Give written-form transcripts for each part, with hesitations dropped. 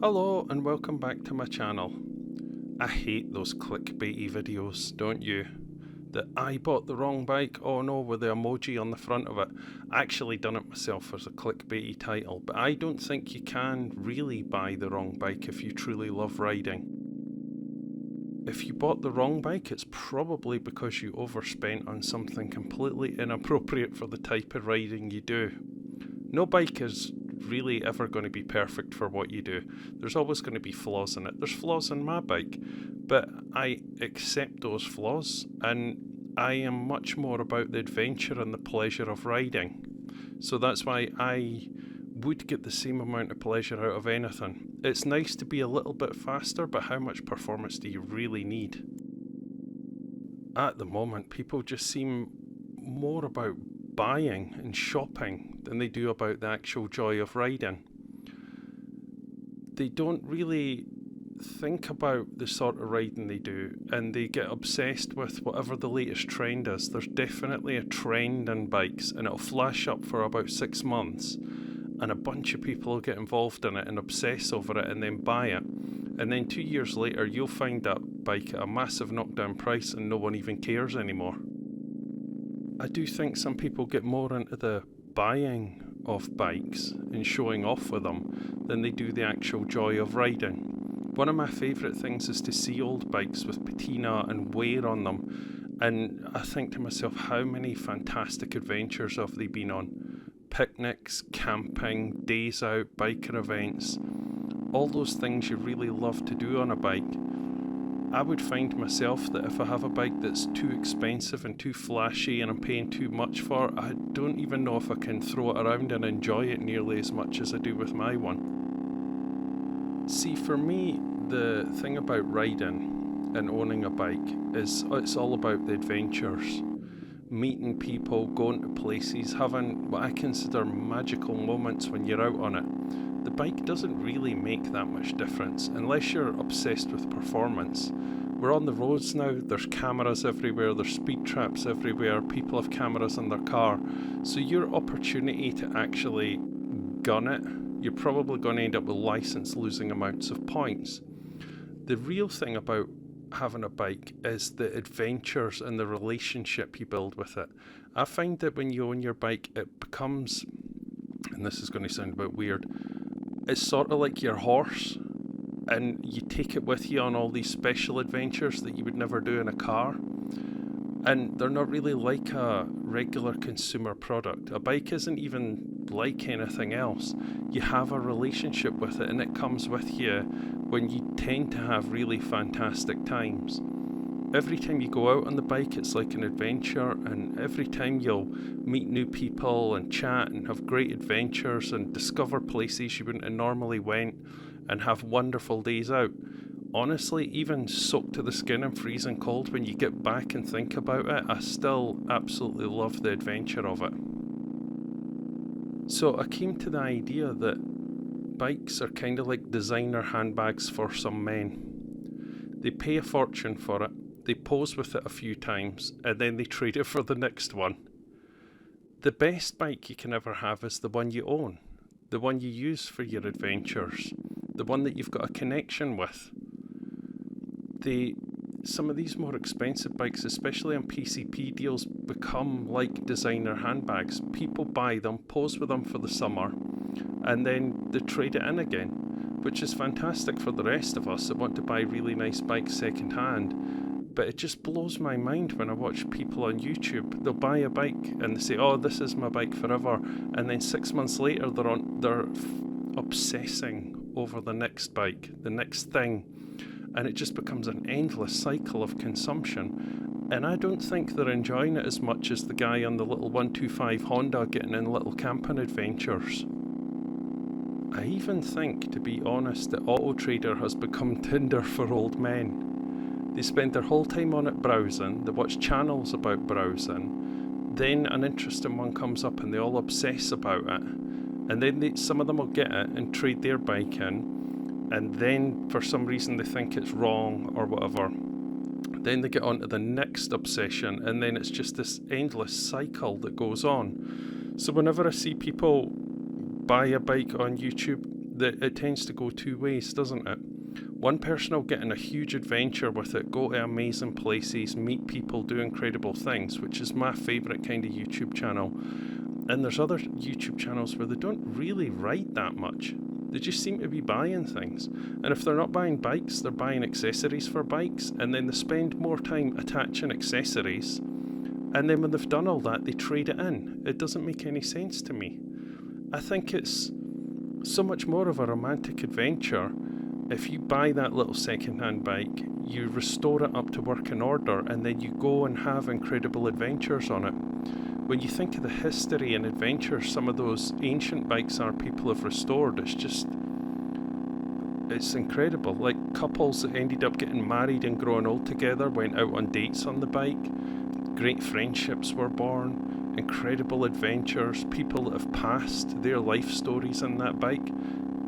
Hello and welcome back to my channel. I hate those clickbaity videos, don't you? That I bought the wrong bike, oh no, with the emoji on the front of it. I actually done it myself as a clickbaity title, but I don't think you can really buy the wrong bike if you truly love riding. If you bought the wrong bike, it's probably because you overspent on something completely inappropriate for the type of riding you do. No bike is really ever going to be perfect for what you do. There's always going to be flaws in it. There's flaws in my bike, but I accept those flaws and I am much more about the adventure and the pleasure of riding. So that's why I would get the same amount of pleasure out of anything. It's nice to be a little bit faster, but how much performance do you really need? At the moment, people just seem more about buying and shopping than they do about the actual joy of riding. They don't really think about the sort of riding they do, and they get obsessed with whatever the latest trend is. There's definitely a trend in bikes, and it'll flash up for about 6 months, and a bunch of people will get involved in it and obsess over it and then buy it. And then 2 years later, you'll find that bike at a massive knockdown price and no one even cares anymore. I do think some people get more into the buying of bikes and showing off with them than they do the actual joy of riding. One of my favourite things is to see old bikes with patina and wear on them, and I think to myself, how many fantastic adventures have they been on? Picnics, camping, days out, biker events, all those things you really love to do on a bike. I would find myself that if I have a bike that's too expensive and too flashy and I'm paying too much for, I don't even know if I can throw it around and enjoy it nearly as much as I do with my one. See, for me, the thing about riding and owning a bike is it's all about the adventures. Meeting people, going to places, having what I consider magical moments when you're out on it. The bike doesn't really make that much difference unless you're obsessed with performance. We're on the roads now, there's cameras everywhere, there's speed traps everywhere, people have cameras in their car. So your opportunity to actually gun it, you're probably going to end up with license losing amounts of points. The real thing about having a bike is the adventures and the relationship you build with it. I find that when you own your bike, it becomes, and this is going to sound a bit weird, it's sort of like your horse, and you take it with you on all these special adventures that you would never do in a car. And they're not really like a regular consumer product. A bike isn't even like anything else. You have a relationship with it, and it comes with you when you tend to have really fantastic times. Every time you go out on the bike, it's like an adventure, and every time you'll meet new people and chat and have great adventures and discover places you wouldn't have normally went and have wonderful days out. Honestly, even soaked to the skin and freezing cold, when you get back and think about it, I still absolutely love the adventure of it. So I came to the idea that bikes are kind of like designer handbags for some men. They pay a fortune for it. They pose with it a few times, and then they trade it for the next one. The best bike you can ever have is the one you own, the one you use for your adventures, the one that you've got a connection with. Some of these more expensive bikes, especially on PCP deals, become like designer handbags. People buy them, pose with them for the summer, and then they trade it in again, which is fantastic for the rest of us that want to buy really nice bikes second hand. But it just blows my mind when I watch people on YouTube. They'll buy a bike and they say, oh, this is my bike forever. And then 6 months later, they're obsessing over the next bike, the next thing. And it just becomes an endless cycle of consumption. And I don't think they're enjoying it as much as the guy on the little 125 Honda getting in little camping adventures. I even think, to be honest, that Autotrader has become Tinder for old men. They spend their whole time on it browsing, they watch channels about browsing, then an interesting one comes up and they all obsess about it, and then some of them will get it and trade their bike in, and then for some reason they think it's wrong or whatever. Then they get on to the next obsession, and then it's just this endless cycle that goes on. So whenever I see people buy a bike on YouTube, that it tends to go two ways, doesn't it? One person will get in a huge adventure with it, go to amazing places, meet people, do incredible things, which is my favourite kind of YouTube channel. And there's other YouTube channels where they don't really write that much. They just seem to be buying things. And if they're not buying bikes, they're buying accessories for bikes, and then they spend more time attaching accessories. And then when they've done all that, they trade it in. It doesn't make any sense to me. I think it's so much more of a romantic adventure. If you buy that little second-hand bike, you restore it up to working order, and then you go and have incredible adventures on it. When you think of the history and adventures some of those ancient bikes people have restored, it's incredible. Like couples that ended up getting married and growing old together went out on dates on the bike. Great friendships were born, incredible adventures, people that have passed their life stories on that bike.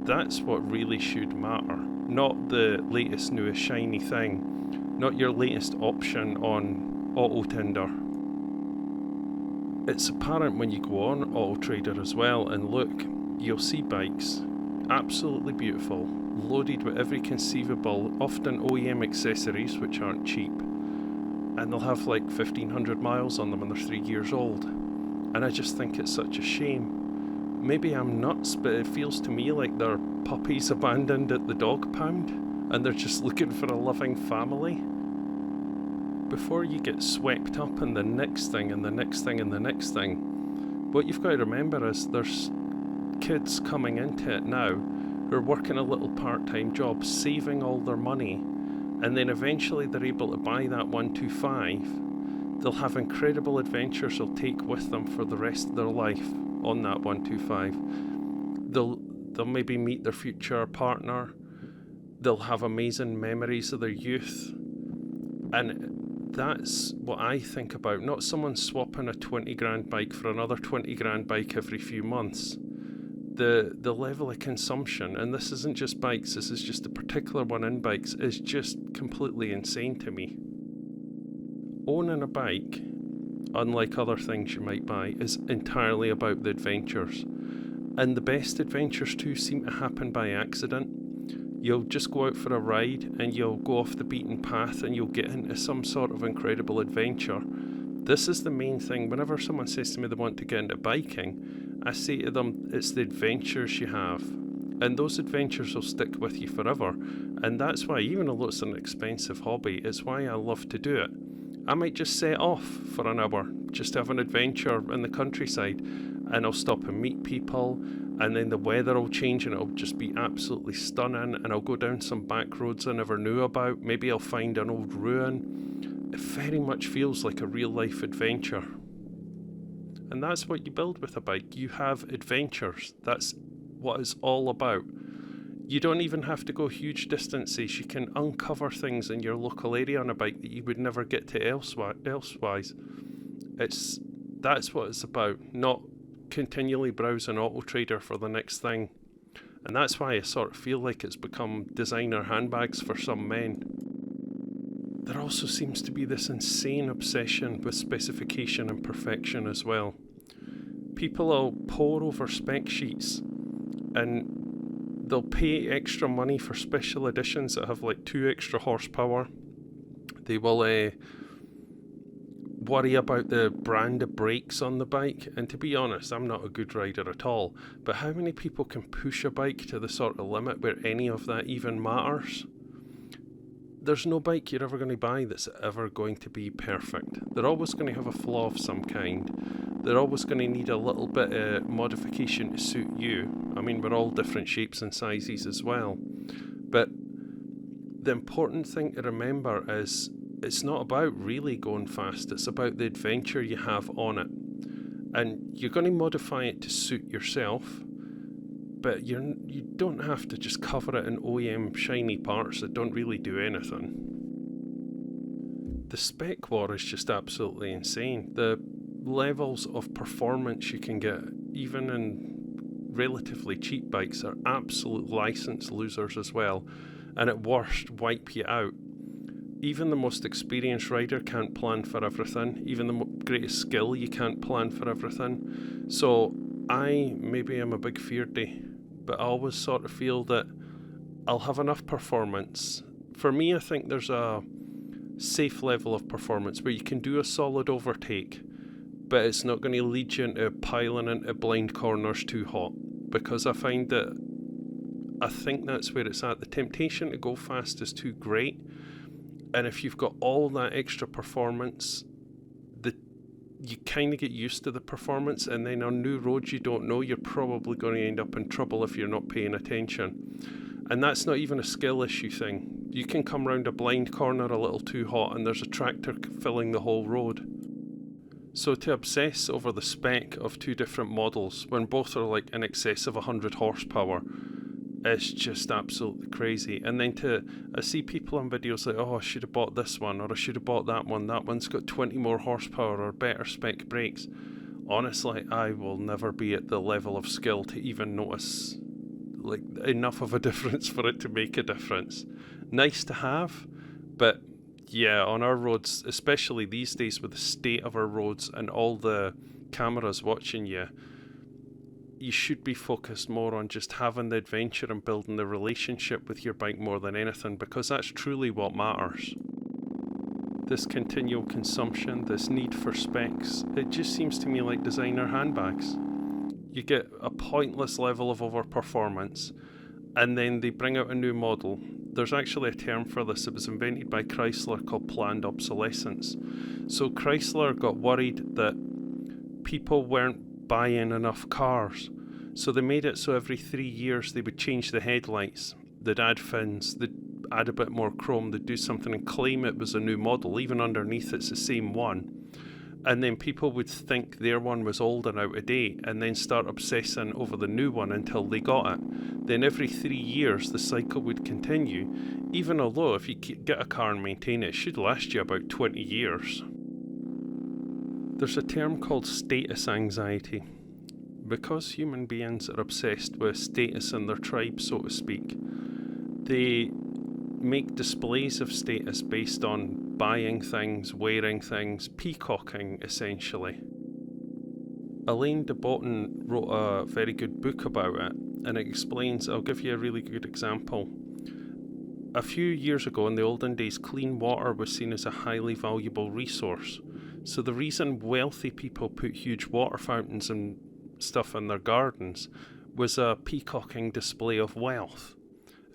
That's what really should matter, not the latest, newest, shiny thing, not your latest option on Autotrader. It's apparent when you go on Autotrader as well and look, you'll see bikes, absolutely beautiful, loaded with every conceivable, often OEM accessories which aren't cheap, and they'll have like 1,500 miles on them and they're 3 years old. And I just think it's such a shame. Maybe I'm nuts, but it feels to me like they're puppies abandoned at the dog pound and they're just looking for a loving family. Before you get swept up in the next thing and the next thing and the next thing, what you've got to remember is there's kids coming into it now who are working a little part-time job, saving all their money, and then eventually they're able to buy that 125. They'll have incredible adventures they'll take with them for the rest of their life on that 125. They'll maybe meet their future partner. They'll have amazing memories of their youth. And that's what I think about, not someone swapping a 20 grand bike for another 20 grand bike every few months. The level of consumption, and this isn't just bikes, this is just a particular one in bikes, is just completely insane to me. Owning a bike, unlike other things you might buy, is entirely about the adventures. And the best adventures too seem to happen by accident. You'll just go out for a ride and you'll go off the beaten path and you'll get into some sort of incredible adventure. This is the main thing. Whenever someone says to me they want to get into biking, I say to them, it's the adventures you have. And those adventures will stick with you forever. And that's why, even though it's an expensive hobby, it's why I love to do it. I might just set off for an hour, just have an adventure in the countryside, and I'll stop and meet people, and then the weather will change and it'll just be absolutely stunning, and I'll go down some back roads I never knew about. Maybe I'll find an old ruin. It very much feels like a real life adventure. And that's what you build with a bike. You have adventures. That's what it's all about. You don't even have to go huge distances. You can uncover things in your local area on a bike that you would never get to elsewise. That's what it's about, not continually browsing Autotrader for the next thing. And that's why I sort of feel like it's become designer handbags for some men. There also seems to be this insane obsession with specification and perfection as well. People will pore over spec sheets and they'll pay extra money for special editions that have like 2 extra horsepower. They will worry about the brand of brakes on the bike. And to be honest, I'm not a good rider at all. But how many people can push a bike to the sort of limit where any of that even matters? There's no bike you're ever going to buy that's ever going to be perfect. They're always going to have a flaw of some kind. They're always going to need a little bit of modification to suit you. I mean, we're all different shapes and sizes as well. But the important thing to remember is it's not about really going fast. It's about the adventure you have on it. And you're going to modify it to suit yourself. But you don't have to just cover it in OEM shiny parts that don't really do anything. The Spec War is just absolutely insane. The levels of performance you can get, even in relatively cheap bikes, are absolute license losers as well. And at worst, wipe you out. Even the most experienced rider can't plan for everything. Even the greatest skill, you can't plan for everything. So maybe I'm a big feardy, but I always sort of feel that I'll have enough performance. For me, I think there's a safe level of performance where you can do a solid overtake, but it's not going to lead you into piling into blind corners too hot, because I think that's where it's at. The temptation to go fast is too great, and if you've got all that extra performance, you kind of get used to the performance, and then on new roads you don't know, you're probably going to end up in trouble if you're not paying attention. And that's not even a skill issue thing. You can come round a blind corner a little too hot and there's a tractor filling the whole road. So to obsess over the spec of two different models when both are like in excess of 100 horsepower is just absolutely crazy. And then I see people on videos like, oh, I should have bought this one, or I should have bought that one's got 20 more horsepower or better spec brakes. Honestly, I will never be at the level of skill to even notice like enough of a difference for it to make a difference. Nice to have, but yeah, on our roads, especially these days with the state of our roads and all the cameras watching you, you should be focused more on just having the adventure and building the relationship with your bike more than anything, because that's truly what matters. This continual consumption, this need for specs, it just seems to me like designer handbags. You get a pointless level of overperformance, and then they bring out a new model. There's actually a term for this. It was invented by Chrysler called planned obsolescence. So Chrysler got worried that people weren't buying enough cars, so they made it so every 3 years they would change the headlights, they'd add fins, they'd add a bit more chrome, they'd do something and claim it was a new model, even underneath it's the same one, and then people would think their one was old and out of date and then start obsessing over the new one until they got it. Then every 3 years the cycle would continue, even although if you get a car and maintain it, it should last you about 20 years. There's a term called status anxiety. Because human beings are obsessed with status in their tribe, so to speak, they make displays of status based on buying things, wearing things, peacocking essentially. Alain de Botton wrote a very good book about it, and it explains, I'll give you a really good example. A few years ago in the olden days, clean water was seen as a highly valuable resource. So the reason wealthy people put huge water fountains and stuff in their gardens was a peacocking display of wealth.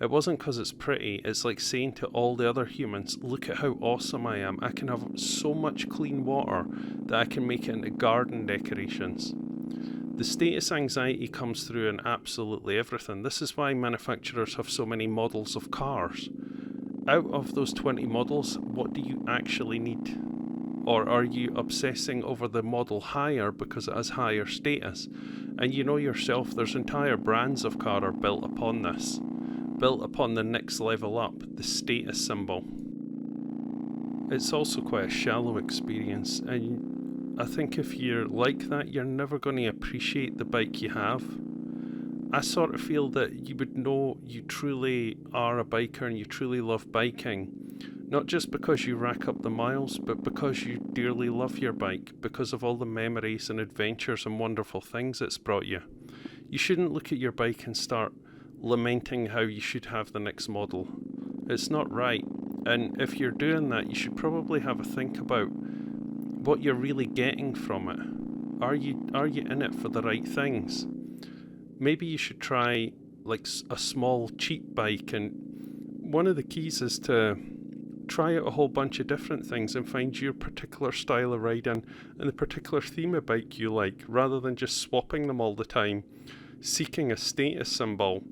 It wasn't because it's pretty, it's like saying to all the other humans, look at how awesome I am, I can have so much clean water that I can make it into garden decorations. The status anxiety comes through in absolutely everything. This is why manufacturers have so many models of cars. Out of those 20 models, what do you actually need? Or are you obsessing over the model higher because it has higher status? And you know yourself, there's entire brands of car are built upon this. Built upon the next level up, the status symbol. It's also quite a shallow experience, and I think if you're like that, you're never going to appreciate the bike you have. I sort of feel that you would know you truly are a biker and you truly love biking, not just because you rack up the miles, but because you dearly love your bike, because of all the memories and adventures and wonderful things it's brought you. You shouldn't look at your bike and start lamenting how you should have the next model. It's not right, and if you're doing that, you should probably have a think about what you're really getting from it. Are you in it for the right things? Maybe you should try like a small cheap bike, and one of the keys is to try out a whole bunch of different things and find your particular style of riding and the particular theme of bike you like, rather than just swapping them all the time, seeking a status symbol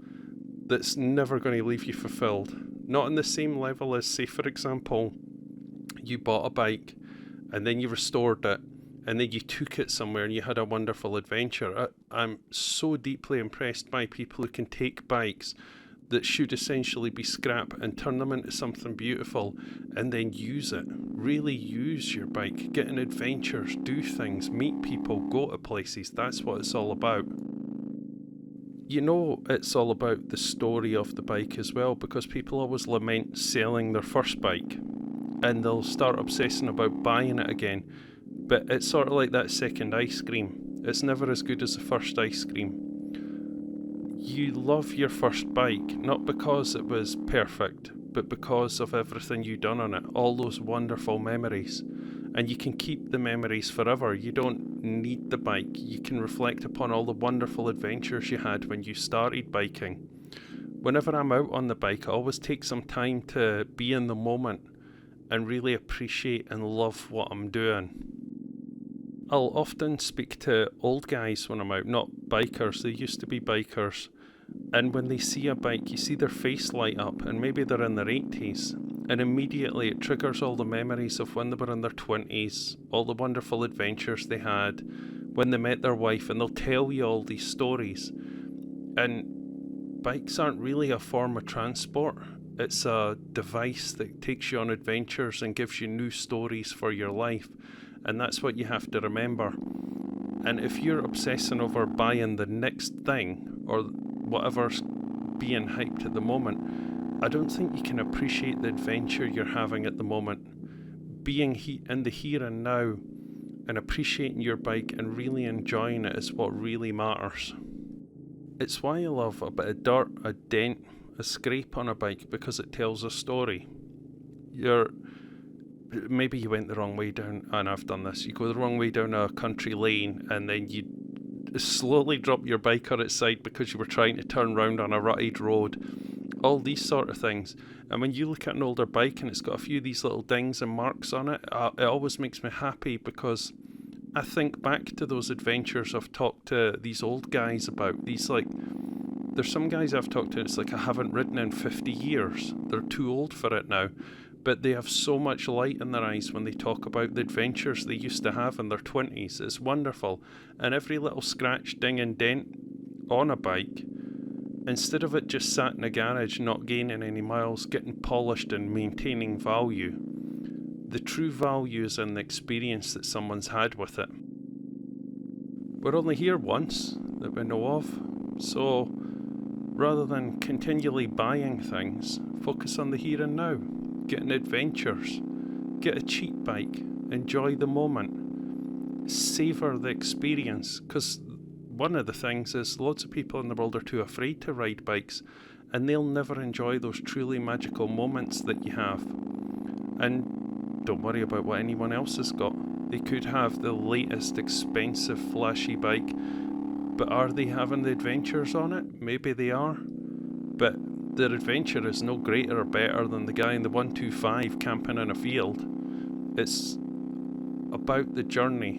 that's never going to leave you fulfilled. Not on the same level as, say for example, you bought a bike and then you restored it and then you took it somewhere and you had a wonderful adventure. I'm so deeply impressed by people who can take bikes that should essentially be scrap and turn them into something beautiful and then use it. Really use your bike, get in adventures, do things, meet people, go to places. That's what it's all about. You know, it's all about the story of the bike as well, because people always lament selling their first bike and they'll start obsessing about buying it again. But it's sort of like that second ice cream. It's never as good as the first ice cream. you love your first bike, not because it was perfect, but because of everything you've done on it, all those wonderful memories. And you can keep the memories forever. You don't need the bike. You can reflect upon all the wonderful adventures you had when you started biking. Whenever I'm out on the bike, I always take some time to be in the moment and really appreciate and love what I'm doing. I'll often speak to old guys when I'm out, not bikers. They used to be bikers. And when they see a bike, you see their face light up, and maybe they're in their 80s. And immediately it triggers all the memories of when they were in their 20s, all the wonderful adventures they had, when they met their wife, and they'll tell you all these stories. And bikes aren't really a form of transport. It's a device that takes you on adventures and gives you new stories for your life. And that's what you have to remember. And if you're obsessing over buying the next thing, or whatever's being hyped at the moment, I don't think you can appreciate the adventure you're having at the moment. Being in the here and now and appreciating your bike and really enjoying it is what really matters. It's why I love a bit of dirt, a dent, a scrape on a bike, because it tells a story. Maybe you went the wrong way down, and I've done this, you go the wrong way down a country lane and then you slowly drop your bike on its side because you were trying to turn round on a rutted road. All these sort of things. And when you look at an older bike and it's got a few of these little dings and marks on it, it always makes me happy, because I think back to those adventures I've talked to these old guys about. There's some guys I've talked to, it's like I haven't ridden in 50 years. They're too old for it now. But they have so much light in their eyes when they talk about the adventures they used to have in their 20s. It's wonderful. And every little scratch, ding and dent on a bike, instead of it just sat in a garage not gaining any miles, getting polished and maintaining value, the true value is in the experience that someone's had with it. We're only here once that we know of, so rather than continually buying things, focus on the here and now. Getting adventures, get a cheap bike, enjoy the moment, savour the experience, because one of the things is lots of people in the world are too afraid to ride bikes, and they'll never enjoy those truly magical moments that you have. And don't worry about what anyone else has got. They could have the latest expensive flashy bike, but are they having the adventures on it? Maybe they are, but their adventure is no greater or better than the guy in the 125 camping in a field. It's about the journey,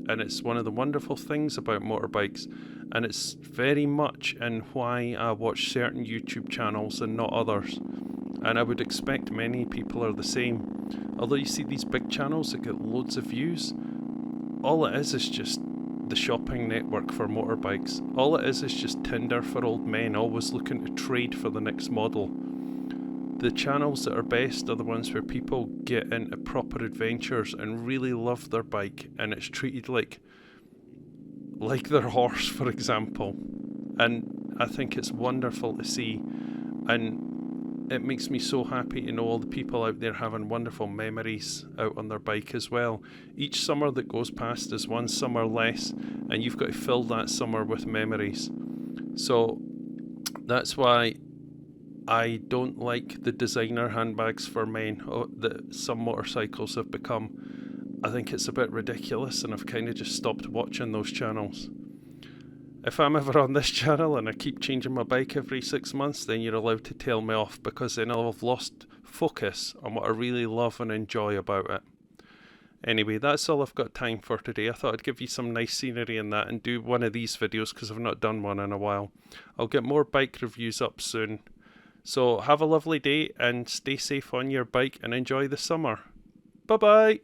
and it's one of the wonderful things about motorbikes, and it's very much in why I watch certain YouTube channels and not others. And I would expect many people are the same. Although you see these big channels that get loads of views, all it is just the shopping network for motorbikes. All it is just Tinder for old men always looking to trade for the next model. The channels that are best are the ones where people get into proper adventures and really love their bike, and it's treated like their horse, for example. And I think it's wonderful to see, and it makes me so happy to know all the people out there having wonderful memories out on their bike as well. Each summer that goes past is one summer less, and you've got to fill that summer with memories. So that's why I don't like the designer handbags for men that some motorcycles have become. I think it's a bit ridiculous, and I've kind of just stopped watching those channels. If I'm ever on this channel and I keep changing my bike every 6 months, then you're allowed to tell me off, because then I'll have lost focus on what I really love and enjoy about it. Anyway, that's all I've got time for today. I thought I'd give you some nice scenery in that and do one of these videos, because I've not done one in a while. I'll get more bike reviews up soon. So have a lovely day and stay safe on your bike and enjoy the summer. Bye bye!